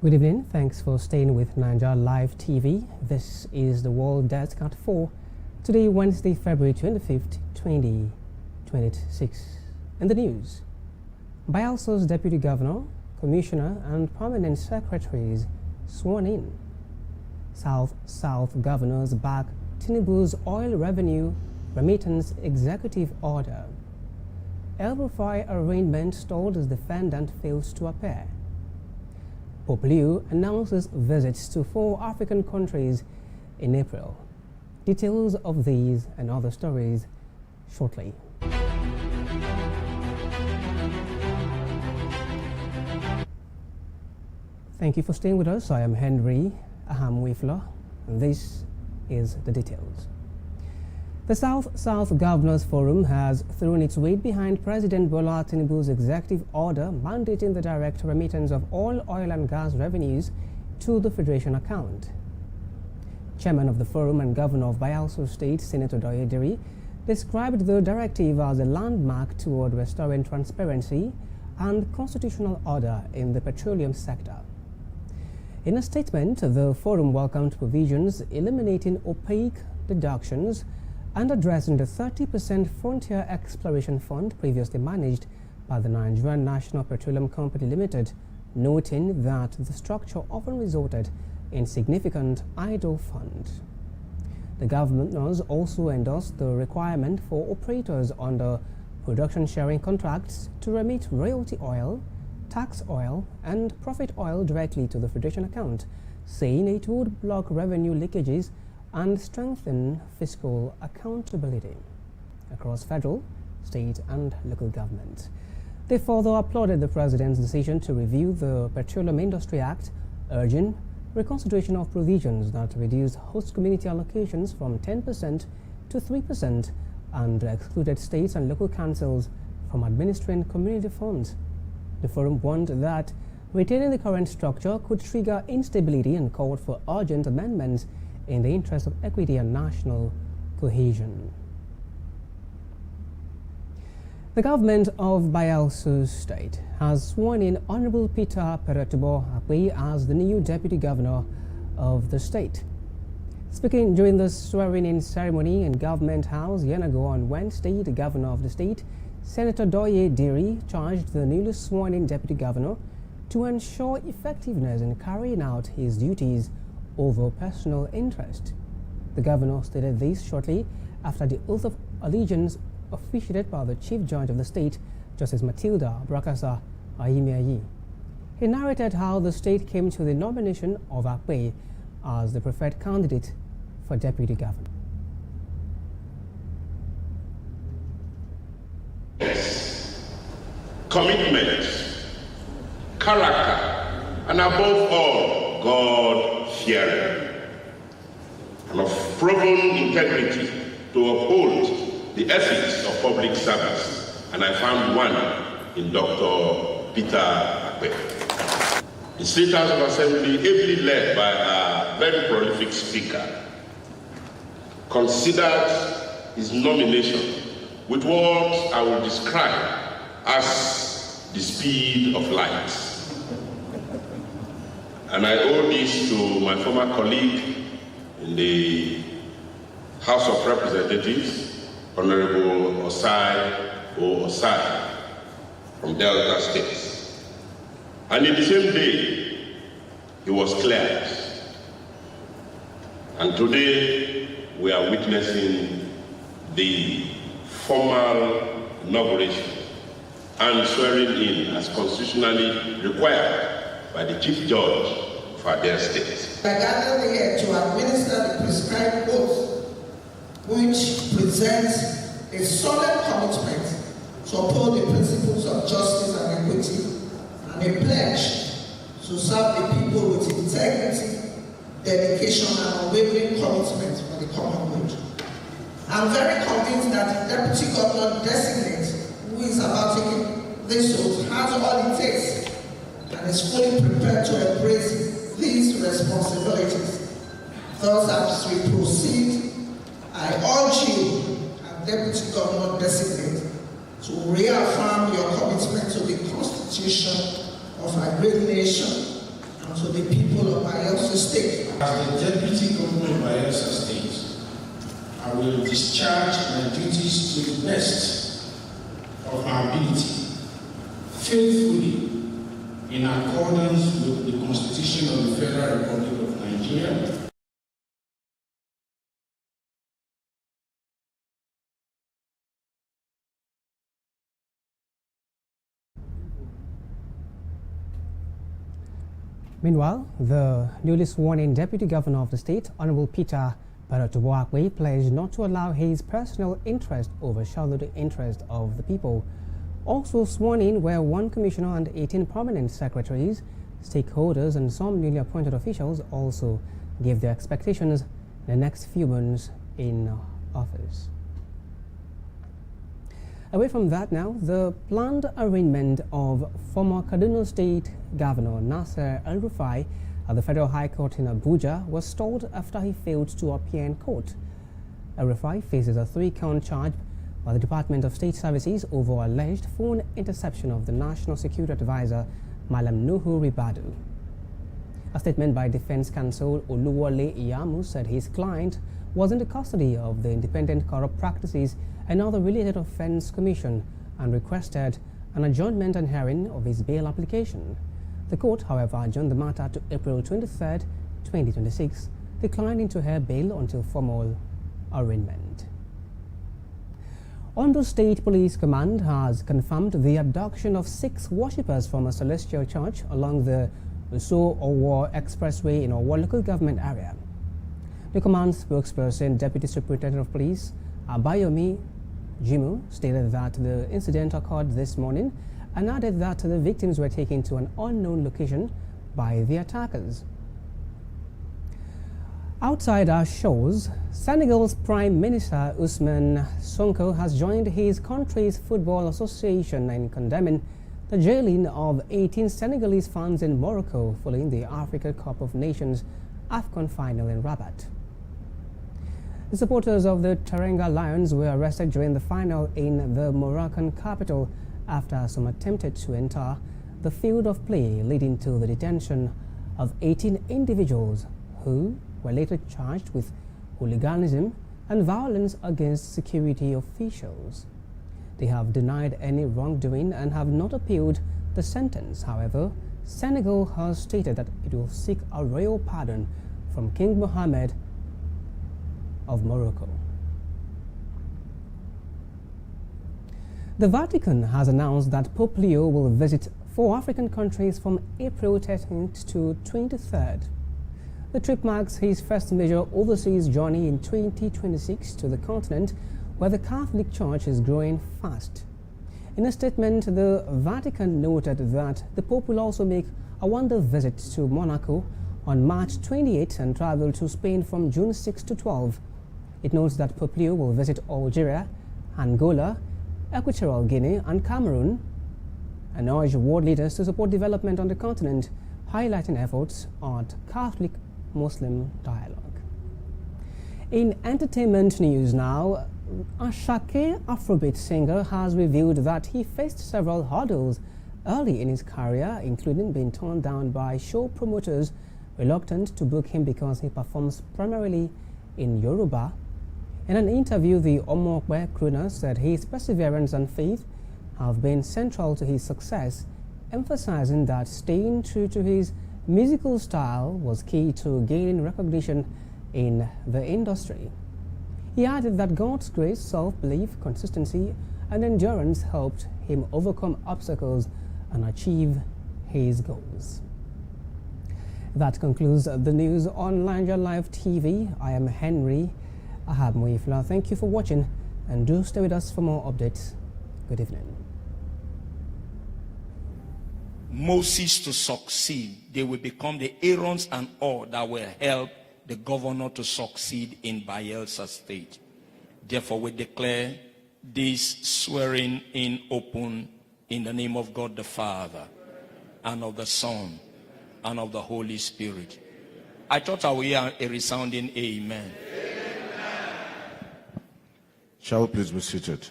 Good evening. Thanks for staying with Naija Live TV. This is the World Desk at 4. Today, Wednesday, February 25th, 2026. In the news, Bayelsa's Deputy Governor, Commissioner and Permanent Secretaries sworn in. South governors back Tinubu's oil revenue remittance executive order. El Rufai arraignment stalled as defendant fails to appear. Pope Leo announces visits to 4 African countries in April. Details of these and other stories shortly. Thank you for staying with us. I am Henry Ahamwifla, and this is the details. The South Governors Forum has thrown its weight behind President Bola Tinubu's executive order mandating the direct remittance of all oil and gas revenues to the Federation account. Chairman of the Forum and Governor of Bayelsa State, Senator Doye Diri, described the directive as a landmark toward restoring transparency and constitutional order in the petroleum sector. In a statement, the Forum welcomed provisions eliminating opaque deductions and addressing the 30% Frontier Exploration Fund previously managed by the Nigerian National Petroleum Company Limited, noting that the structure often resulted in significant idle funds. The governors also endorsed the requirement for operators under production sharing contracts to remit royalty oil, tax oil, and profit oil directly to the Federation account, saying it would block revenue leakages and strengthen fiscal accountability across federal, state, and local governments. They further applauded the President's decision to review the Petroleum Industry Act, urging reconsideration of provisions that reduced host community allocations from 10% to 3% and excluded states and local councils from administering community funds. The Forum warned that retaining the current structure could trigger instability and called for urgent amendments in the interest of equity and national cohesion. The government of Bayelsa State has sworn in Honorable Peter Peratubo Akwe as the new Deputy Governor of the state. Speaking during the swearing-in ceremony in Government House, Yenago, on Wednesday, the Governor of the state, Senator Doye Diri, charged the newly sworn-in Deputy Governor to ensure effectiveness in carrying out his duties over personal interest. The governor stated this shortly after the oath of allegiance officiated by the Chief Judge of the state, Justice Matilda Brakasa Ayimiayi. He narrated how the state came to the nomination of Akwe as the preferred candidate for deputy governor. Commitment, character, and above all, God-fearing, and of proven integrity to uphold the ethics of public service, and I found one in Dr. Peter Akwe. The State House of Assembly, ably led by a very prolific speaker, considered his nomination with what I will describe as the speed of light. And I owe this to my former colleague in the House of Representatives, Honorable Osai from Delta State. And in the same day, he was cleared. And today, we are witnessing the formal inauguration and swearing in as constitutionally required by the Chief Judge of our dear state. I gather here to administer the prescribed oath, which presents a solid commitment to uphold the principles of justice and equity, and a pledge to serve the people with integrity, dedication, and unwavering commitment for the common good. I'm very convinced that the Deputy Governor designate who is about taking this oath has all it takes and is fully prepared to embrace these responsibilities. Thus, as we proceed, I urge you, as Deputy Governor designate, to reaffirm your commitment to the Constitution of our great nation and to the people of Bayelsa State. As the Deputy Governor of Bayelsa State, I will discharge my duties to the best of my ability, faithfully, in accordance with the Constitution of the Federal Republic of Nigeria. Meanwhile, the newly sworn-in Deputy Governor of the state, Honorable Peter Baratoboakwe, pledged not to allow his personal interest overshadow the interest of the people. Also sworn in were 1 commissioner and 18 permanent secretaries. Stakeholders and some newly appointed officials also gave their expectations in the next few months in office. Away from that now, the planned arraignment of former Kaduna State Governor Nasser El-Rufai at the Federal High Court in Abuja was stalled after he failed to appear in court. El-Rufai faces a 3-count charge by the Department of State Services over alleged phone interception of the National Security Advisor Malam Nuhu Ribadu. A statement by Defense Counsel Oluwole Iyamu said his client was in the custody of the Independent Corrupt Practices and Other Related Offence Commission and requested an adjournment and hearing of his bail application. The court, however, adjourned the matter to April 23, 2026, declining to hear bail until formal arraignment. Ondo State Police Command has confirmed the abduction of 6 worshippers from a celestial church along the Uso-Owo Expressway in Owo local government area. The command spokesperson, Deputy Superintendent of Police Abayomi Jimu, stated that the incident occurred this morning and added that the victims were taken to an unknown location by the attackers. Outside our shores, Senegal's Prime Minister Ousmane Sonko has joined his country's football association in condemning the jailing of 18 Senegalese fans in Morocco following the Africa Cup of Nations AFCON final in Rabat. The supporters of the Teranga Lions were arrested during the final in the Moroccan capital after some attempted to enter the field of play, leading to the detention of 18 individuals who were later charged with hooliganism and violence against security officials. They have denied any wrongdoing and have not appealed the sentence. However, Senegal has stated that it will seek a royal pardon from King Mohammed of Morocco. The Vatican has announced that Pope Leo will visit 4 African countries from April 13th to 23rd. The trip marks his first major overseas journey in 2026 to the continent, where the Catholic Church is growing fast. In a statement, the Vatican noted that the Pope will also make a one-day visit to Monaco on March 28 and travel to Spain from June 6 to 12. It notes that Pope Leo will visit Algeria, Angola, Equatorial Guinea and Cameroon and urge world leaders to support development on the continent, highlighting efforts at Catholic-Muslim dialogue. In entertainment news now, Asake Afrobeat singer has revealed that he faced several hurdles early in his career, including being turned down by show promoters reluctant to book him because he performs primarily in Yoruba. In an interview, the Omokwe crooner said his perseverance and faith have been central to his success, emphasizing that staying true to his musical style was key to gaining recognition in the industry. He added that God's grace, self-belief, consistency, and endurance helped him overcome obstacles and achieve his goals. That concludes the news on Naija Live TV. I am Henry Ahabmuifla. Thank you for watching and do stay with us for more updates. Good evening. Moses to succeed, they will become the Aarons and all that will help the governor to succeed in Bayelsa State. Therefore, we declare this swearing in open in the name of God the Father, and of the Son, and of the Holy Spirit. I thought I would hear a resounding amen. Shall we please be seated?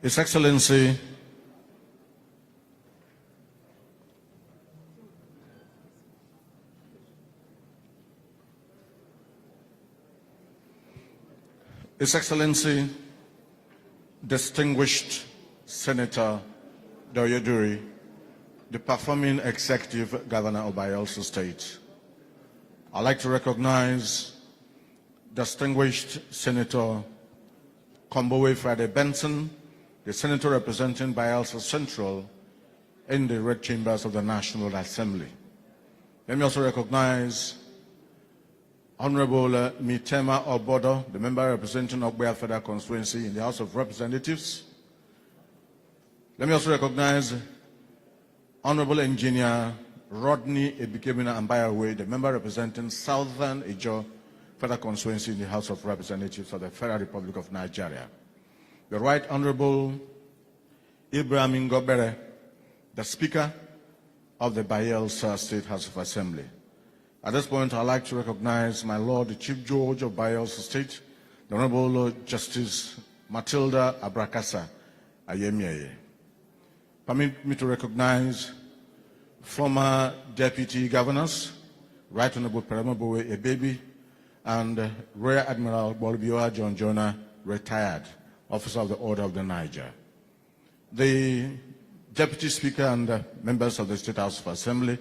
His Excellency, His Excellency, distinguished Senator Doyoduri, the performing executive governor of Bayelsa State. I'd like to recognize distinguished Senator Kombowe Friday Benson, the senator representing Bayelsa Central in the red chambers of the National Assembly. Let me also recognize Honorable Mitema Obodo, the member representing Ogbeya Federal Constituency in the House of Representatives. Let me also recognize Honorable Engineer Rodney Ebikemina Ambayawe, the member representing Southern Ijo Federal Constituency in the House of Representatives of the Federal Republic of Nigeria. The Right Honorable Ibrahim Ngobere, the Speaker of the Bayelsa State House of Assembly. At this point, I'd like to recognize my Lord, the Chief Judge of Bayelsa State, the Honorable Lord Justice Matilda Abrakasa Ayemieye. Permit me to recognize former Deputy Governors, Right Honorable Peremabowe Ebebi, and Rear Admiral Bolbioa John Jonah, retired Officer of the Order of the Naija. The Deputy Speaker and members of the State House of Assembly,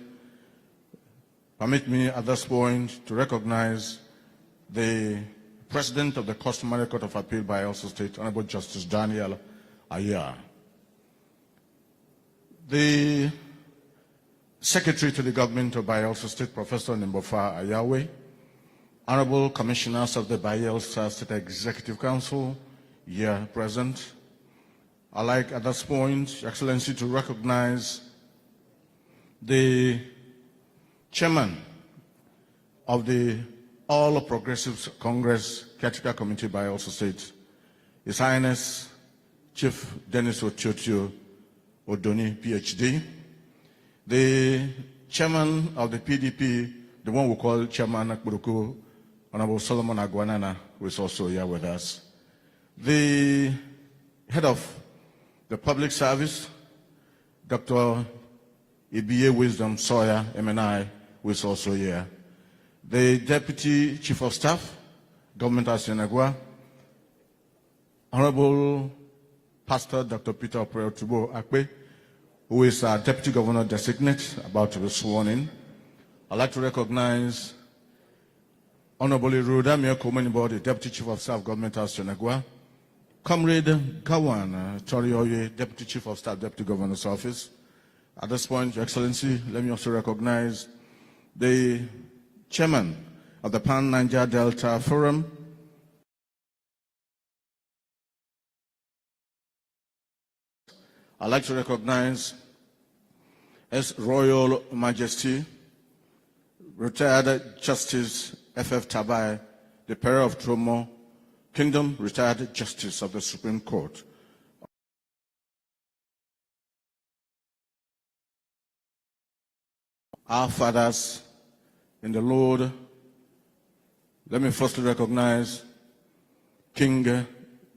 permit me at this point to recognize the President of the Customary Court of Appeal by Bayelsa State, Honorable Justice Daniel Ayar. The Secretary to the Government of Bayelsa State, Professor Nimbofa Ayawe, Honorable Commissioners of the Bayelsa State Executive Council, here present. I'd like at this point, Your Excellency, to recognize the Chairman of the All Progressives Congress Caretaker Committee by Bayelsa State, His Highness Chief Dennis Otiocho Odoni, PhD, the Chairman of the PDP, the one we call Chairman Akburuku, Honorable Solomon Agwanana, who is also here with us, the Head of the Public Service, Dr. Ibiye Wisdom Sawyer, MNI, who is also here. The Deputy Chief of Staff, Government of Senagua, Honorable Pastor Dr. Peter Opreo Tubo Akpe, who is our Deputy Governor Designate, about to be sworn in. I'd like to recognize Honorable Rudamio Komenibor, the Deputy Chief of Staff, Government of Senagua, Comrade Kawan Torioye, Deputy Chief of Staff, Deputy Governor's Office. At this point, Your Excellency, let me also recognize the Chairman of the Pan-Niger Delta Forum, I'd like to recognize His Royal Majesty, retired Justice F.F. Tabai, the Peer of Tromo Kingdom, retired Justice of the Supreme Court. Our fathers in the Lord, let me firstly recognize King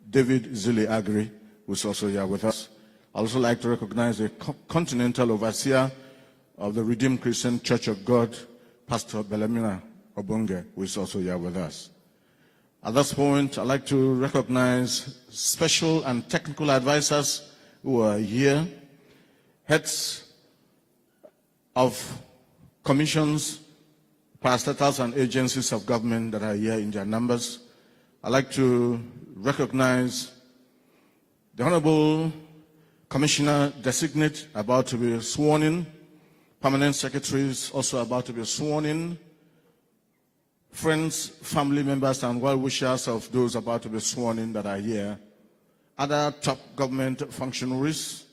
David Zili Agri, who is also here with us. I'd also like to recognize the Continental Overseer of the Redeemed Christian Church of God, Pastor Belamina Obunge, who is also here with us. At this point, I'd like to recognize special and technical advisors who are here, heads of commissions, parastatals, and agencies of government that are here in their numbers. I'd like to recognize the Honorable Commissioner Designate about to be sworn in, permanent secretaries also about to be sworn in, friends, family members, and well-wishers of those about to be sworn in that are here, other top government functionaries,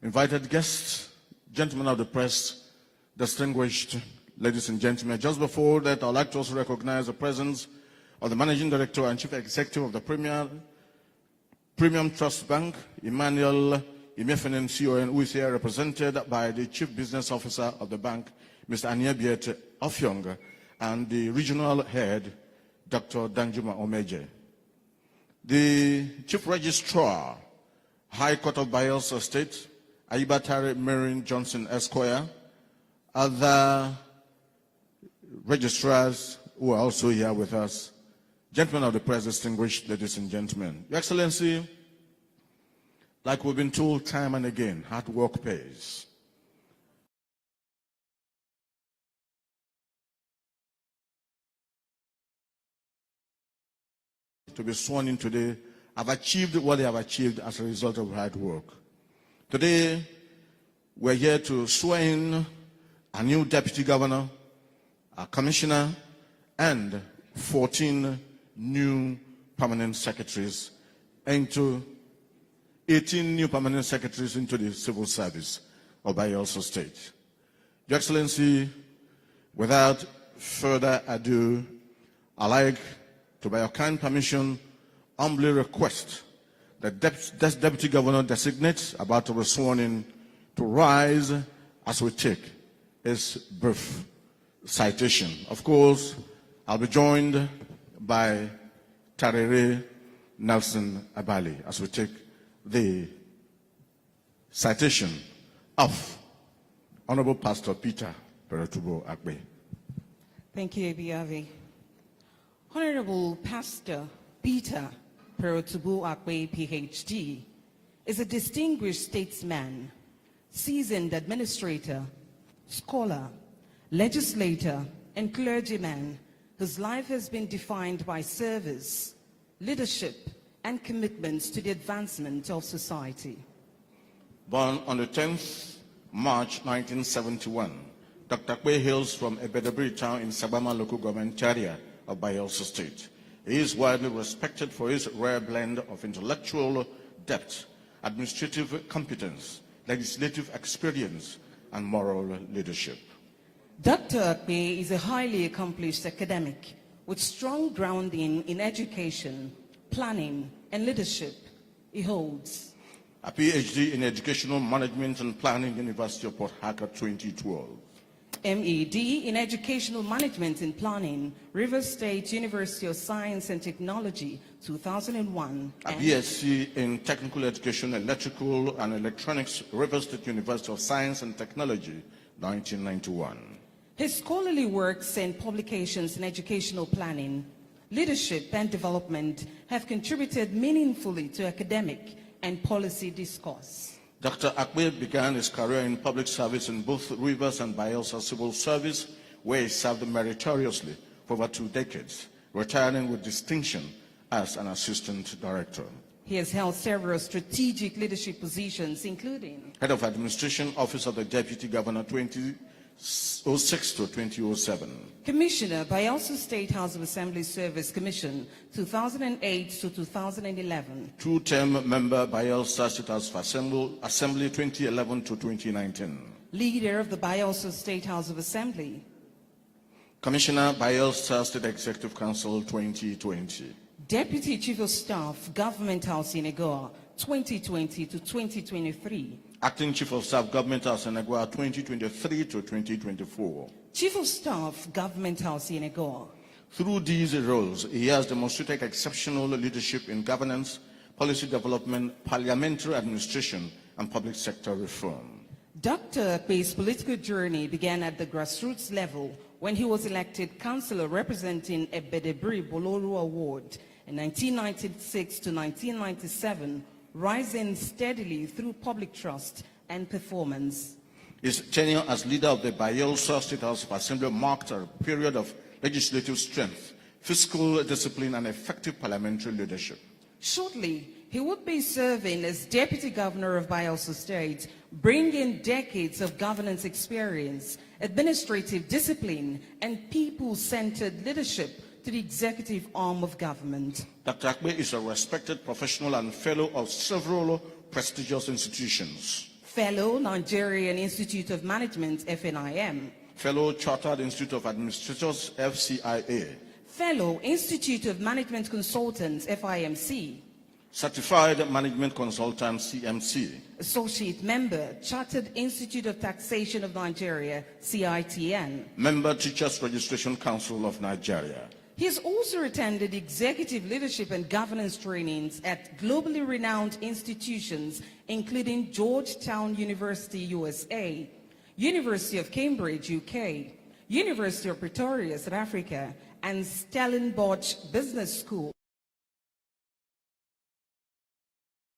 invited guests, gentlemen of the press, distinguished ladies and gentlemen. Just before that, I'd like to also recognize the presence of the Managing Director and Chief Executive of the Premium Trust Bank, Emmanuel Imefenen CON, who is here represented by the Chief Business Officer of the bank, Mr. Anyebiet Ofyong, and the Regional Head, Dr. Danjuma Omeje. The Chief Registrar High Court of Bayelsa State, Aibatare Marion Johnson Esquire, other registrars who are also here with us, gentlemen of the press, distinguished ladies and gentlemen. Your Excellency, like we've been told time and again, hard work pays. To be sworn in today, have achieved what they have achieved as a result of hard work. Today, we're here to swear in a new deputy governor, a commissioner, and 14 new permanent secretaries into 18 new permanent secretaries into the civil service of Bayelsa State. Your Excellency, without further ado, I'd like to, by your kind permission, humbly request that Deputy Governor designate about to be sworn in to rise as we take his brief citation. Of course, I'll be joined by Tarere Nelson Abali as we take the citation of Honorable Pastor Peter Perotubo Akbe. Thank you, Abiyavi. Honorable Pastor Peter Perotubo Akbe, PhD, is a distinguished statesman, seasoned administrator, scholar, legislator, and clergyman whose life has been defined by service, leadership, and commitments to the advancement of society. Born on the 10th March 1971, Dr. Akbe hails from Ebedebri town in Sabama local government area of Bayelsa State. He is widely respected for his rare blend of intellectual depth, administrative competence, legislative experience, and moral leadership. Dr. Akbe is a highly accomplished academic with strong grounding in education, planning, and leadership. He holds a PhD in Educational Management and Planning, University of Port Harcourt, 2012. MED in Educational Management and Planning, Rivers State University of Science and Technology, 2001. A BSc in Technical Education, Electrical and Electronics, Rivers State University of Science and Technology, 1991. His scholarly works and publications in educational planning, leadership, and development have contributed meaningfully to academic and policy discourse. Dr. Akbe began his career in public service in both Rivers and Bayelsa Civil Service, where he served meritoriously for over 2 decades, retiring with distinction as an assistant director. He has held several strategic leadership positions, including Head of Administration, Office of the Deputy Governor, 2006 to 2007. Commissioner, Bayelsa State House of Assembly Service Commission, 2008 to 2011. 2-term member, Bayelsa State House of Assembly, 2011 to 2019. Leader of the Bayelsa State House of Assembly. Commissioner, Bayelsa State Executive Council, 2020. Deputy Chief of Staff, Government House in Egoa, 2020 to 2023. Acting Chief of Staff, Government House in Egoa, 2023 to 2024. Chief of Staff, Government House in Egoa. Through these roles, he has demonstrated exceptional leadership in governance, policy development, parliamentary administration, and public sector reform. Dr. Akbe's political journey began at the grassroots level when he was elected councillor representing Ebedebri Bololu Ward in 1996 to 1997, rising steadily through public trust and performance. His tenure as leader of the Bayelsa State House of Assembly marked a period of legislative strength, fiscal discipline, and effective parliamentary leadership. Shortly, he would be serving as Deputy Governor of Bayelsa State, bringing decades of governance experience, administrative discipline, and people-centered leadership to the executive arm of government. Dr. Akbe is a respected professional and fellow of several prestigious institutions. Fellow Nigerian Institute of Management, FNIM. Fellow Chartered Institute of Administrators, FCIA. Fellow Institute of Management Consultants, FIMC. Certified Management Consultant, CMC. Associate Member, Chartered Institute of Taxation of Nigeria, CITN. Member, Teachers Registration Council of Nigeria. He has also attended executive leadership and governance trainings at globally renowned institutions, including Georgetown University, USA, University of Cambridge, UK, University of Pretoria, South Africa, and Stellenbosch Business School.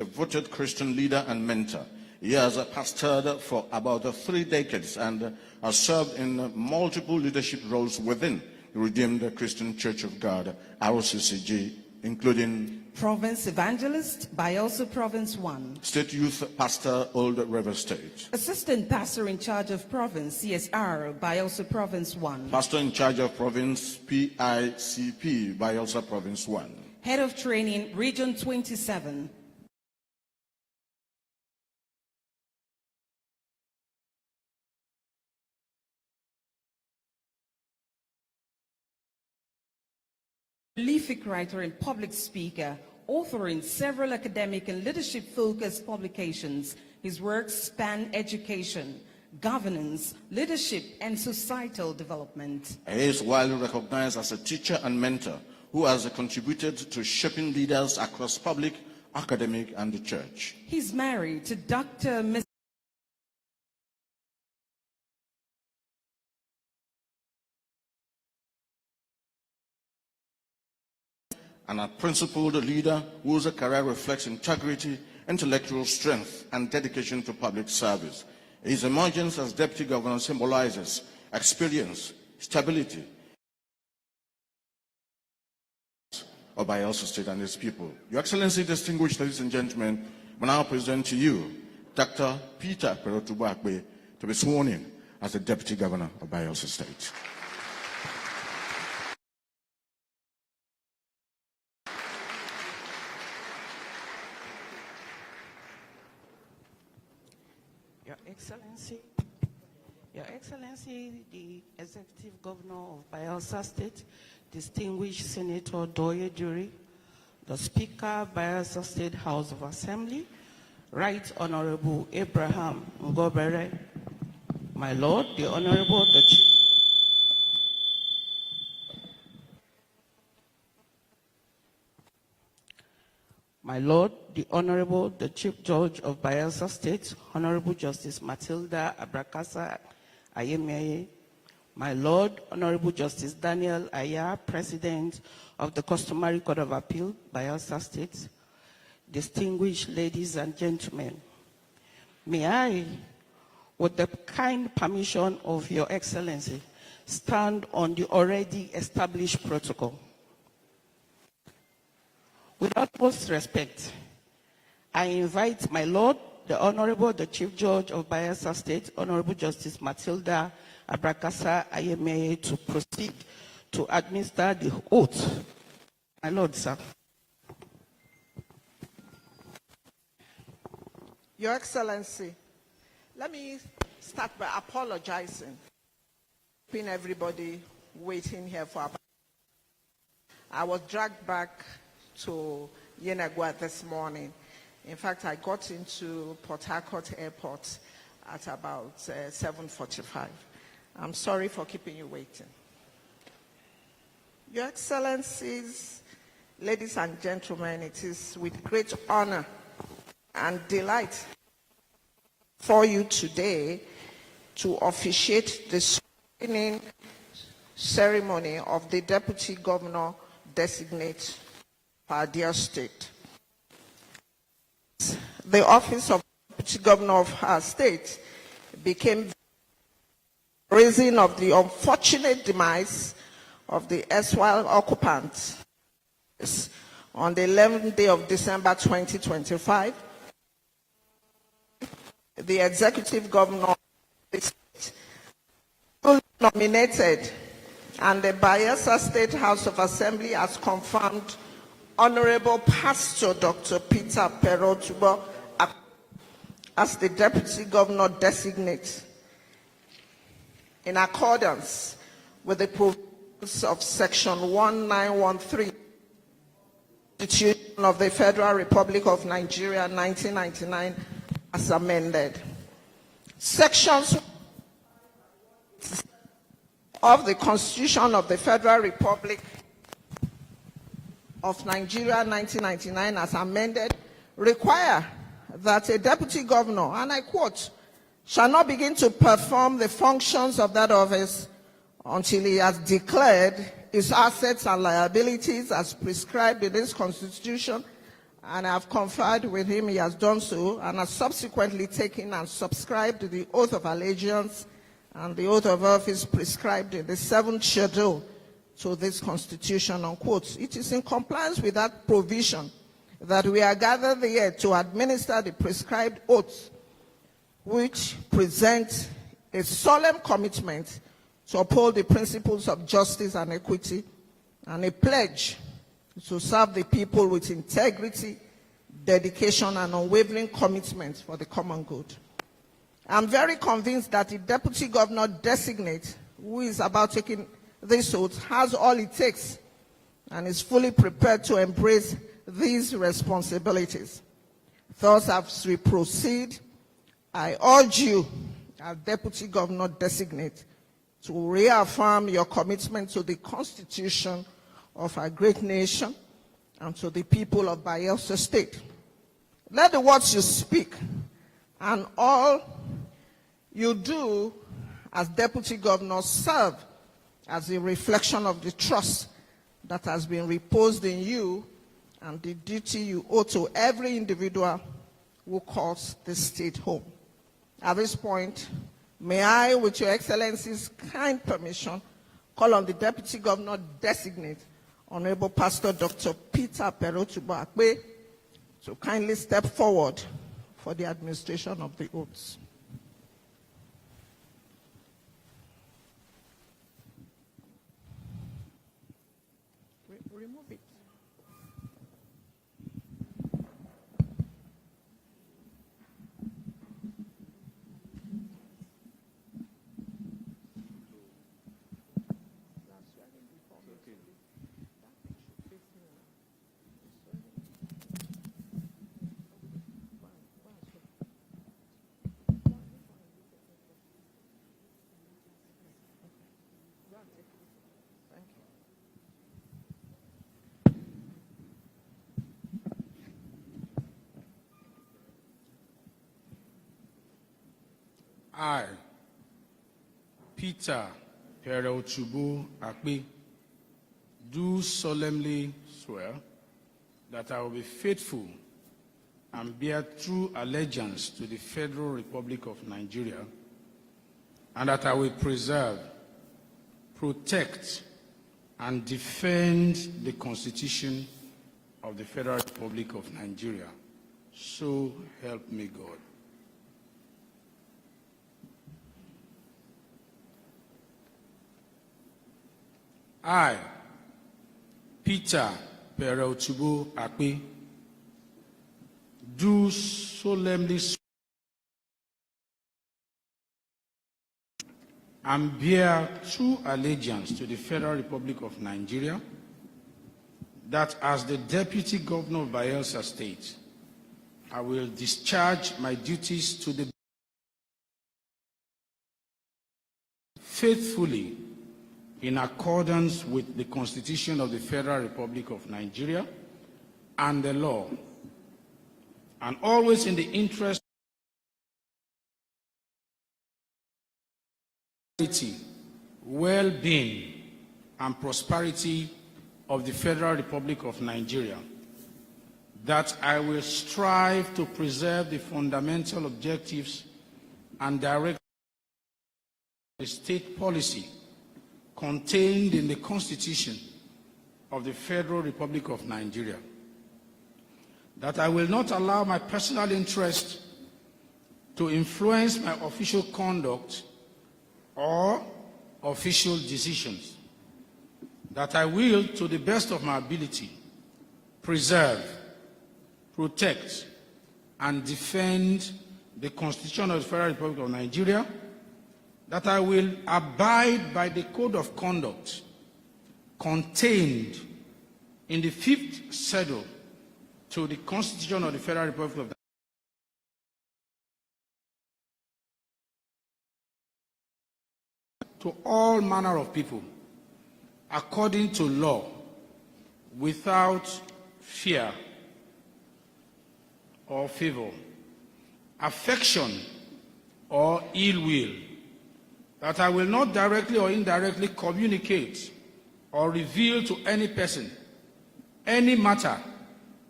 A voted Christian leader and mentor. He has pastored for about 3 decades and has served in multiple leadership roles within the Redeemed Christian Church of God, RCCG, including Province Evangelist, Bayelsa Province 1. State Youth Pastor, Old River State. Assistant Pastor in charge of Province, CSR, Bayelsa Province 1. Pastor in charge of Province, PICP, Bayelsa Province 1. Head of Training, Region 27. Prolific writer and public speaker, author in several academic and leadership-focused publications. His works span education, governance, leadership, and societal development. He is widely recognized as a teacher and mentor who has contributed to shaping leaders across public, academic, and the church. He's married to Dr. Ms. And a principled leader whose career reflects integrity, intellectual strength, and dedication to public service. His emergence as deputy governor symbolizes experience, stability of Bayelsa State and its people. Your Excellency, distinguished ladies and gentlemen, we now present to you Dr. Peter Perotubakwe to be sworn in as the deputy governor of Bayelsa State. Your Excellency, the Executive Governor of Bayelsa State, distinguished Senator Doye Duri, the Speaker, Bayelsa State House of Assembly, Right Honorable Abraham Ngobere, my Lord, the Honorable the Chief. My Lord, the Honorable, the Chief Judge of Bayelsa State, Honorable Justice Matilda Abrakasa Ayemeye, my Lord, Honorable Justice Daniel Aya, President of the Customary Court of Appeal, Bayelsa State, distinguished ladies and gentlemen, may I, with the kind permission of Your Excellency, stand on the already established protocol. With utmost respect, I invite my Lord, the Honorable, the Chief Judge of Bayelsa State, Honorable Justice Matilda Abrakasa Ayemeye, to proceed to administer the oath. My Lord, sir. Your Excellency, let me start by apologizing. Been everybody waiting here for about. I was dragged back to Yenagua this morning. In fact, I got into Port Harcourt Airport at about 7:45. I'm sorry for keeping you waiting. Your Excellencies, ladies and gentlemen, it is with great honor and delight for you today to officiate the swearing ceremony of the Deputy Governor designate for our dear state. The office of Deputy Governor of our state became the reason of the unfortunate demise of the erstwhile occupants on the 11th day of December 2025. The Executive Governor of the state nominated, and the Bayelsa State House of Assembly has confirmed Honorable Pastor Dr. Peter Perotubo as the Deputy Governor designate in accordance with the provisions of Section 1913 Constitution of the Federal Republic of Nigeria 1999 as amended. Sections of the Constitution of the Federal Republic of Nigeria 1999 as amended require that a deputy governor, and I quote, shall not begin to perform the functions of that office until he has declared his assets and liabilities as prescribed in this constitution, and I have conferred with him, he has done so, and has subsequently taken and subscribed the oath of allegiance and the oath of office prescribed in the 7th schedule to this constitution, unquote. It is in compliance with that provision that we are gathered here to administer the prescribed oaths, which present a solemn commitment to uphold the principles of justice and equity, and a pledge to serve the people with integrity, dedication, and unwavering commitment for the common good. I'm very convinced that the deputy governor designate who is about taking this oath has all it takes and is fully prepared to embrace these responsibilities. Thus, as we proceed, I urge you, as deputy governor designate, to reaffirm your commitment to the Constitution of our great nation and to the people of Bayelsa State. Let the words you speak and all you do as deputy governor serve as a reflection of the trust that has been reposed in you and the duty you owe to every individual who calls this state home. At this point, may I, with your Excellency's kind permission, call on the Deputy Governor Designate, Honorable Pastor Dr. Peter Perotubo Akpe, to kindly step forward for the administration of the oaths. Remove it. I, Peter Perotubo Akpe, do solemnly swear that I will be faithful and bear true allegiance to the Federal Republic of Nigeria, and that I will preserve, protect, and defend the Constitution of the Federal Republic of Nigeria. So help me God. I, Peter Perotubo Akpe, do solemnly swear and bear true allegiance to the Federal Republic of Nigeria, that as the Deputy Governor of Bayelsa State, I will discharge my duties to the faithfully in accordance with the Constitution of the Federal Republic of Nigeria and the law, and always in the interest of well-being and prosperity of the Federal Republic of Nigeria, that I will strive to preserve the fundamental objectives and direct the state policy contained in the Constitution of the Federal Republic of Nigeria, that I will not allow my personal interest to influence my official conduct or official decisions, that I will, to the best of my ability, preserve, protect, and defend the Constitution of the Federal Republic of Nigeria, that I will abide by the code of conduct contained in the 5th schedule to the Constitution of the Federal Republic of to all manner of people according to law, without fear or favor, affection or ill will, that I will not directly or indirectly communicate or reveal to any person any matter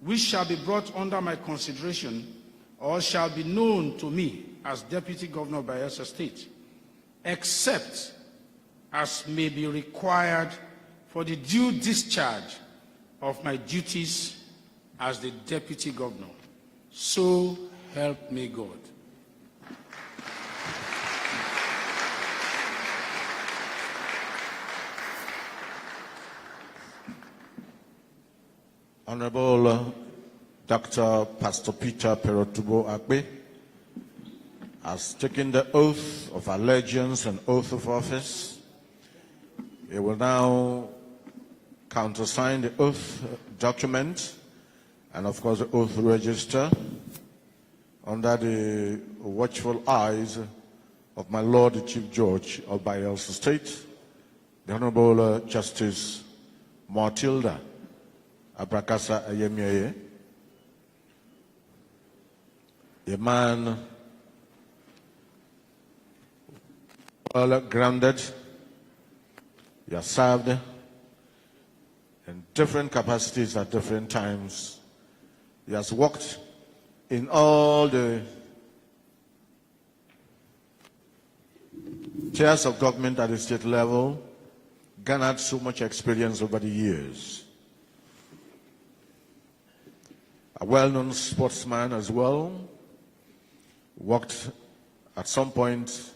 which shall be brought under my consideration or shall be known to me as Deputy Governor of Bayelsa State, except as may be required for the due discharge of my duties as the Deputy Governor. So help me God. Honorable Dr. Pastor Peter Perotubo Akbe has taken the oath of allegiance and oath of office. He will now countersign the oath document and, of course, the oath register under the watchful eyes of my Lord the Chief Judge of Bayelsa State, the Honorable Justice Matilda Abrakasa Ayemieye, a man well grounded. He has served in different capacities at different times. He has worked in all the tiers of government at the state level, garnered so much experience over the years. A well-known sportsman as well, worked at some point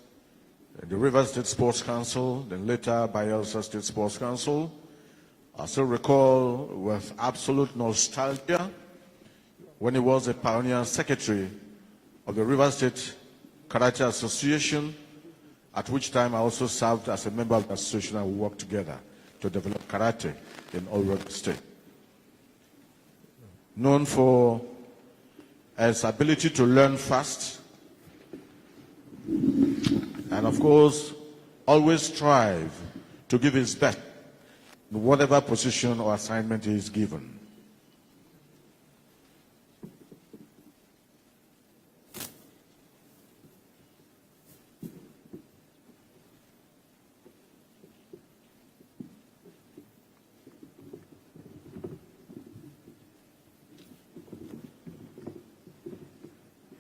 in the Rivers State Sports Council, then later Bayelsa State Sports Council. I still recall with absolute nostalgia when he was a pioneer secretary of the Rivers State Karate Association, at which time I also served as a member of the association and we worked together to develop karate in all Rivers State. Known for his ability to learn fast, and of course, always strive to give his best in whatever position or assignment he is given.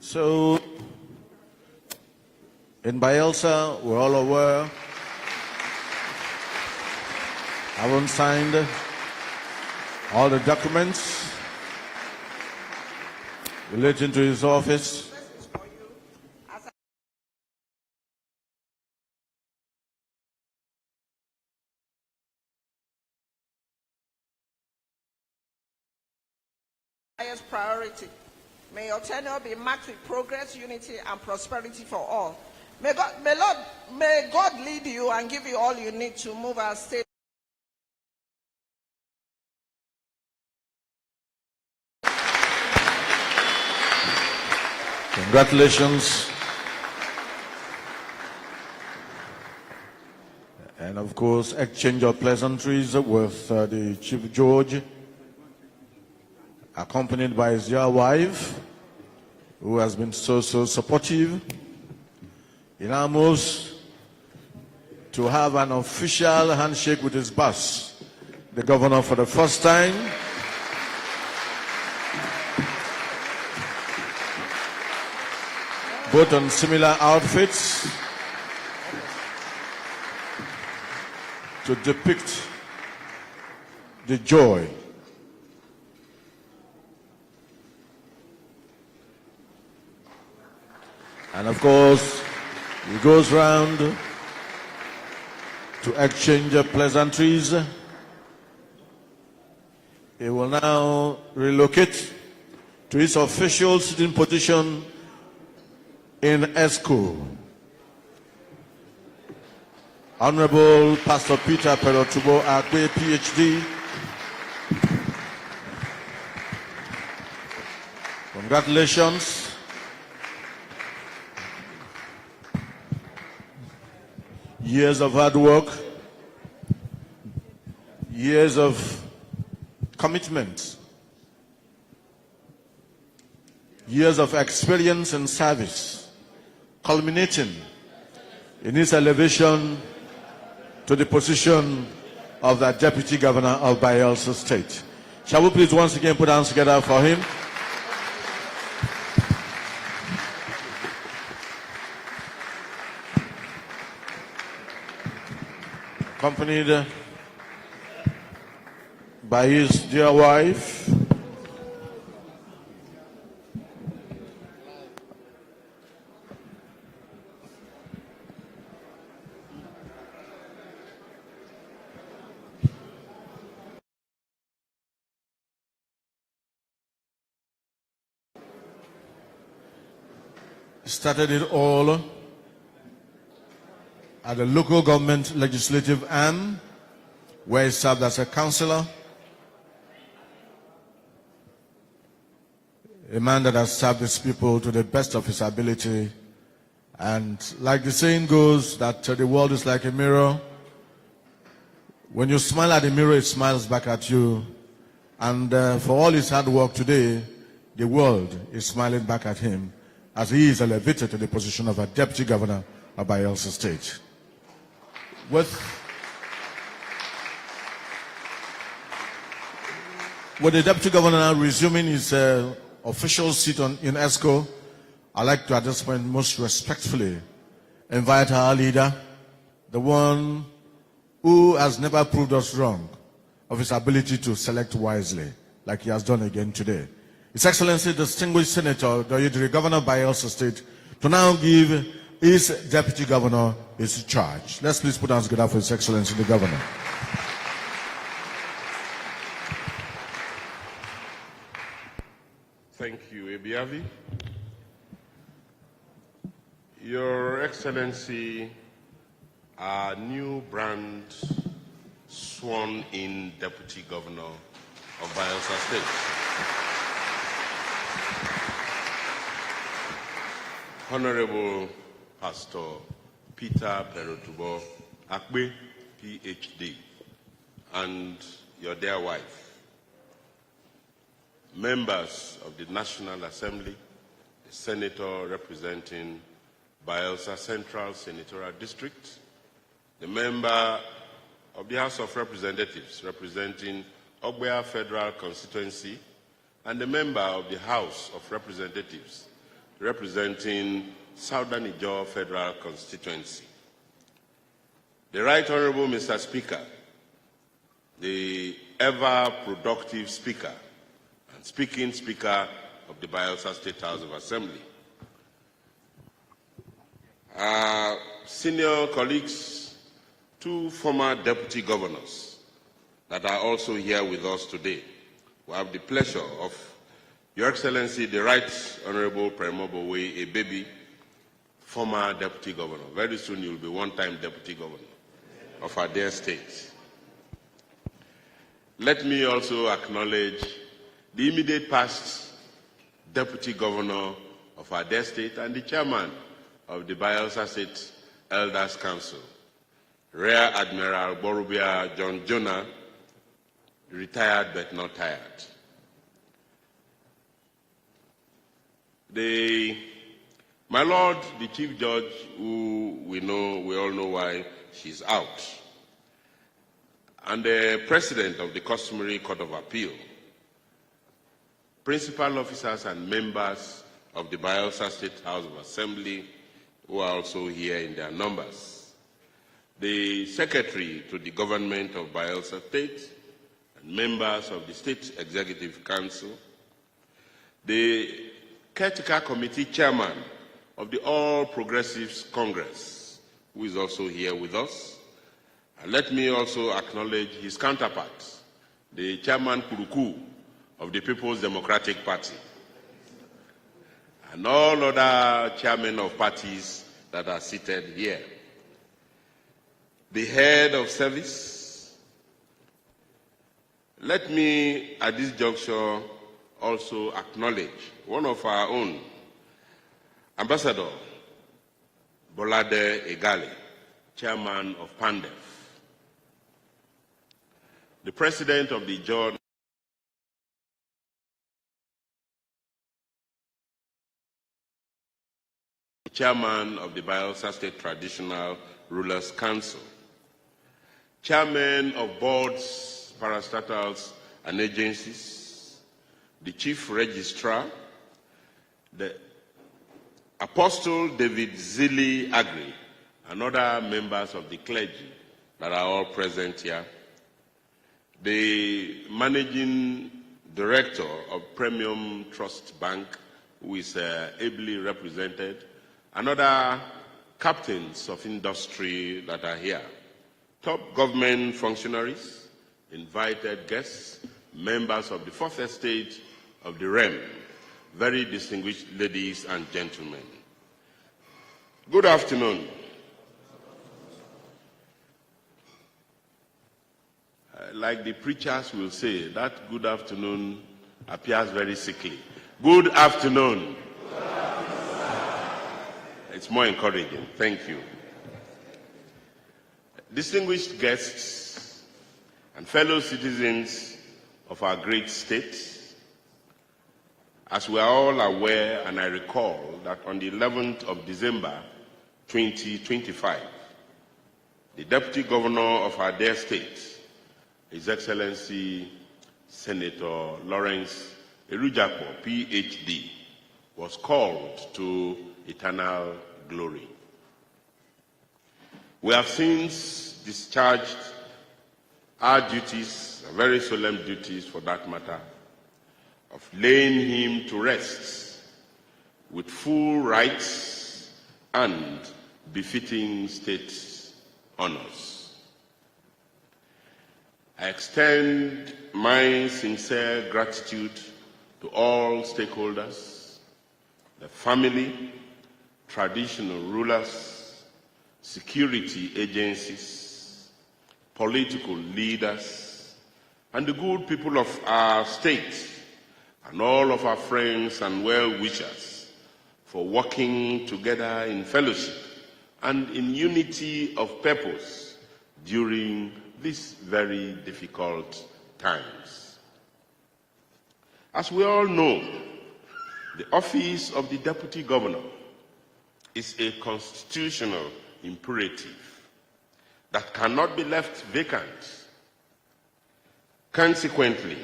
So, in Bayelsa, we're all aware, haven't signed all the documents relating to his office. Highest priority. May your tenure be marked with progress, unity, and prosperity for all. May God lead you and give you all you need to move our state. Congratulations. And of course, exchange of pleasantries with the Chief Judge, accompanied by his dear wife, who has been so supportive. He now moves to have an official handshake with his boss, the governor, for the first time. Both on similar outfits to depict the joy and of course he goes round to exchange pleasantries. He will now relocate to his official sitting position in ESCO. Honorable Pastor Peter Perotubo Akbe, PhD. Congratulations. Years of hard work, years of commitment, years of experience and service, culminating in his elevation to the position of the Deputy Governor of Bayelsa State. Shall we please once again put hands together for him? Accompanied by his dear wife, started it all at the local government legislative arm, where he served as a councillor, a man that has served his people to the best of his ability. And like the saying goes, that the world is like a mirror. When you smile at the mirror, it smiles back at you. And for all his hard work today, the world is smiling back at him as he is elevated to the position of a Deputy Governor of Bayelsa State. With the Deputy Governor now resuming his official seat in ESCO, I'd like to at this point most respectfully invite our leader, the one who has never proved us wrong of his ability to select wisely, like he has done again today. His Excellency, distinguished Senator Doyediri, Governor of Bayelsa State, to now give his Deputy Governor his charge. Let's please put hands together for His Excellency, the Governor. Thank you, Ebiavi. Your Excellency, our new brand sworn-in Deputy Governor of Bayelsa State. Honorable Pastor Peter Perotubo Akbe, PhD, and your dear wife, members of the National Assembly, the Senator representing Bayelsa Central Senatorial District, the member of the House of Representatives representing Ogbea Federal Constituency, and the member of the House of Representatives representing Southern Ijaw Federal Constituency. The Right Honorable Mr. Speaker, the ever-productive Speaker and speaking Speaker of the Bayelsa State House of Assembly. Our senior colleagues, two former Deputy Governors that are also here with us today, who have the pleasure of Your Excellency, the Right Honorable Premobowe Ebebi, former Deputy Governor. Very soon you will be one-time Deputy Governor of our dear state. Let me also acknowledge the immediate past Deputy Governor of our dear state and the Chairman of the Bayelsa State Elders Council, Rear Admiral Borubia John Jonah, retired but not tired. My Lord, the Chief Judge, who we all know why she's out, and the President of the Customary Court of Appeal, principal officers and members of the Bayelsa State House of Assembly, who are also here in their numbers, the Secretary to the Government of Bayelsa State, and members of the State Executive Council, the Caretaker Committee Chairman of the All Progressives Congress, who is also here with us. And let me also acknowledge his counterpart, the Chairman Kuruku of the People's Democratic Party, and all other chairmen of parties that are seated here. The head of service. Let me, at this juncture, also acknowledge one of our own, Ambassador Bolade Egali, Chairman of PANDEF, the President of the Chairman of the Bayelsa State Traditional Rulers Council, Chairman of boards, parastatals, and agencies, the Chief Registrar, the Apostle David Zili Agri, and other members of the clergy that are all present here, the Managing Director of Premium Trust Bank, who is ably represented, and other captains of industry that are here, top government functionaries, invited guests, members of the Fourth Estate of the realm, very distinguished ladies and gentlemen. Good afternoon. Like the preachers will say, that good afternoon appears very sickly. Good afternoon. Good afternoon. It's more encouraging. Thank you. Distinguished guests and fellow citizens of our great state, as we are all aware, and I recall that on the 11th of December 2025, the Deputy Governor of our dear state, His Excellency Senator Lawrence Erujapo, PhD, was called to eternal glory. We have since discharged our duties, very solemn duties for that matter, of laying him to rest with full rights and befitting state honors. I extend my sincere gratitude to all stakeholders, the family, traditional rulers, security agencies, political leaders, and the good people of our state, and all of our friends and well-wishers for working together in fellowship and in unity of purpose during these very difficult times. As we all know, the office of the Deputy Governor is a constitutional imperative that cannot be left vacant. Consequently,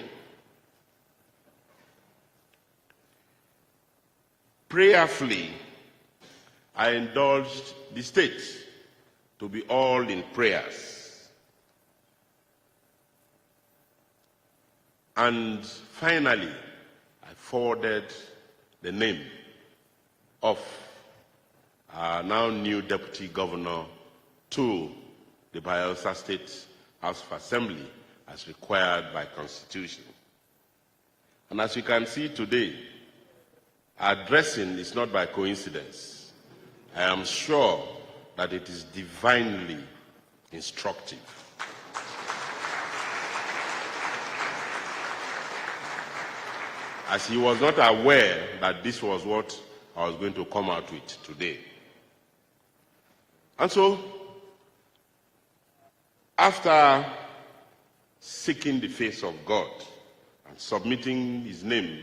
prayerfully, I indulged the state to be all in prayers. And finally, I forwarded the name of our now new Deputy Governor to the Bayelsa State House of Assembly as required by Constitution. And as you can see today, our dressing is not by coincidence. I am sure that it is divinely instructive. As he was not aware that this was what I was going to come out with today. And so, after seeking the face of God and submitting his name,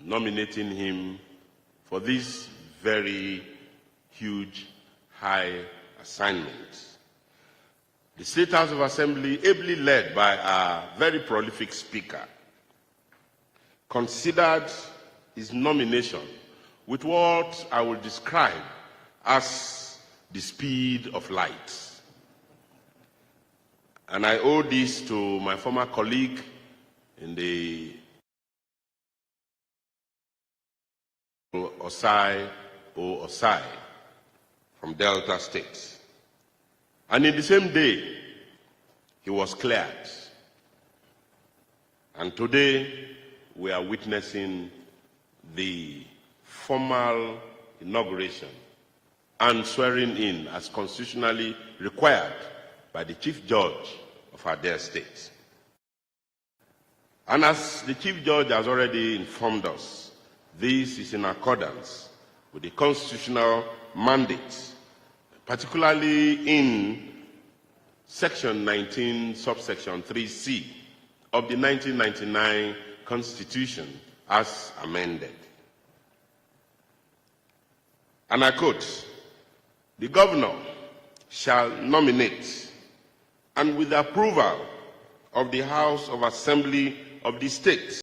nominating him for this very huge, high assignment, the State House of Assembly, ably led by our very prolific Speaker, considered his nomination with what I will describe as the speed of light. And I owe this to my former colleague in the Osai from Delta State. And in the same day, he was cleared. And today, we are witnessing the formal inauguration and swearing in as constitutionally required by the Chief Judge of our dear state. And as the Chief Judge has already informed us, this is in accordance with the constitutional mandate, particularly in Section 19, subsection 3C of the 1999 Constitution as amended. And I quote, "The governor shall nominate, and with the approval of the House of Assembly of the state,